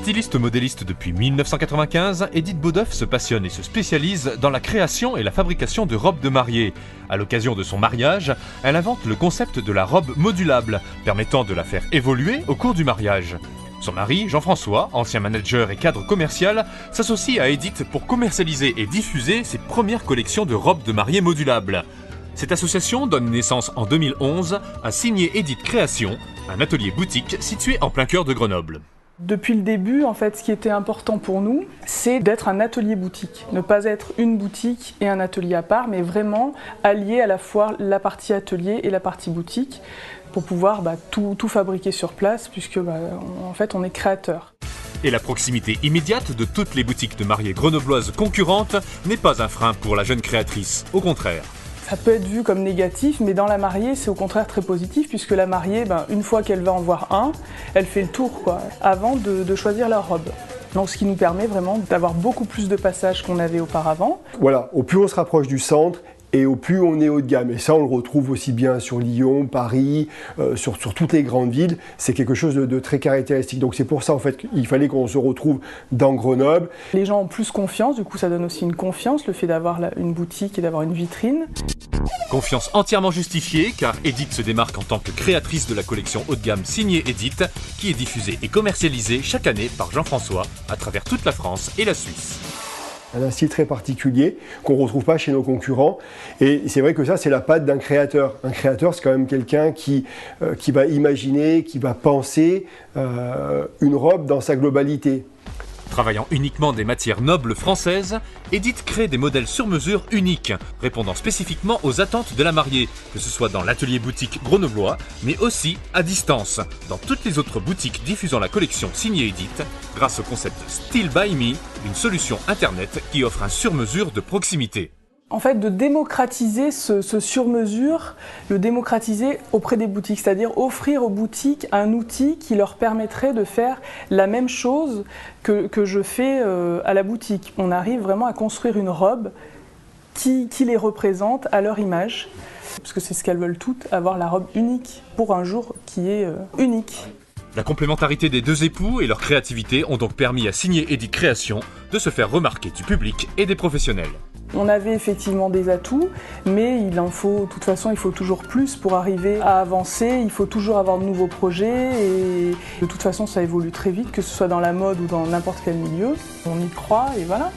Styliste modéliste depuis 1995, Edith Beaudeuf se passionne et se spécialise dans la création et la fabrication de robes de mariée. À l'occasion de son mariage, elle invente le concept de la robe modulable, permettant de la faire évoluer au cours du mariage. Son mari, Jean-François, ancien manager et cadre commercial, s'associe à Edith pour commercialiser et diffuser ses premières collections de robes de mariée modulables. Cette association donne naissance en 2011 à Signé Edith Création, un atelier boutique situé en plein cœur de Grenoble. Depuis le début, en fait, ce qui était important pour nous, c'est d'être un atelier boutique. Ne pas être une boutique et un atelier à part, mais vraiment allier à la fois la partie atelier et la partie boutique pour pouvoir tout fabriquer sur place, puisque en fait, on est créateur. Et la proximité immédiate de toutes les boutiques de mariées grenobloises concurrentes n'est pas un frein pour la jeune créatrice, au contraire. Ça peut être vu comme négatif, mais dans la mariée, c'est au contraire très positif, puisque la mariée, une fois qu'elle va en voir un, elle fait le tour, avant de choisir leur robe. Donc, ce qui nous permet vraiment d'avoir beaucoup plus de passages qu'on avait auparavant. Voilà, au plus on se rapproche du centre, et au plus on est haut de gamme. Et ça, on le retrouve aussi bien sur Lyon, Paris, sur toutes les grandes villes. C'est quelque chose de très caractéristique. Donc c'est pour ça, en fait, qu'il fallait qu'on se retrouve dans Grenoble. Les gens ont plus confiance, du coup ça donne aussi une confiance, le fait d'avoir une boutique et d'avoir une vitrine. Confiance entièrement justifiée, car Edith se démarque en tant que créatrice de la collection haut de gamme Signé Edith, qui est diffusée et commercialisée chaque année par Jean-François à travers toute la France et la Suisse. Un style très particulier qu'on ne retrouve pas chez nos concurrents. Et c'est vrai que ça, c'est la patte d'un créateur. Un créateur, c'est quand même quelqu'un qui va imaginer, qui va penser une robe dans sa globalité. Travaillant uniquement des matières nobles françaises, Edith crée des modèles sur mesure uniques, répondant spécifiquement aux attentes de la mariée, que ce soit dans l'atelier boutique grenoblois, mais aussi à distance, dans toutes les autres boutiques diffusant la collection Signé Edith, grâce au concept Style by Me, une solution internet qui offre un sur-mesure de proximité. En fait, de démocratiser ce sur-mesure, le démocratiser auprès des boutiques, c'est-à-dire offrir aux boutiques un outil qui leur permettrait de faire la même chose que je fais à la boutique. On arrive vraiment à construire une robe qui les représente à leur image, parce que c'est ce qu'elles veulent toutes, avoir la robe unique pour un jour qui est unique. La complémentarité des deux époux et leur créativité ont donc permis à Signé Edith Création de se faire remarquer du public et des professionnels. On avait effectivement des atouts, mais de toute façon, il faut toujours plus pour arriver à avancer. Il faut toujours avoir de nouveaux projets et de toute façon, ça évolue très vite, que ce soit dans la mode ou dans n'importe quel milieu. On y croit et voilà.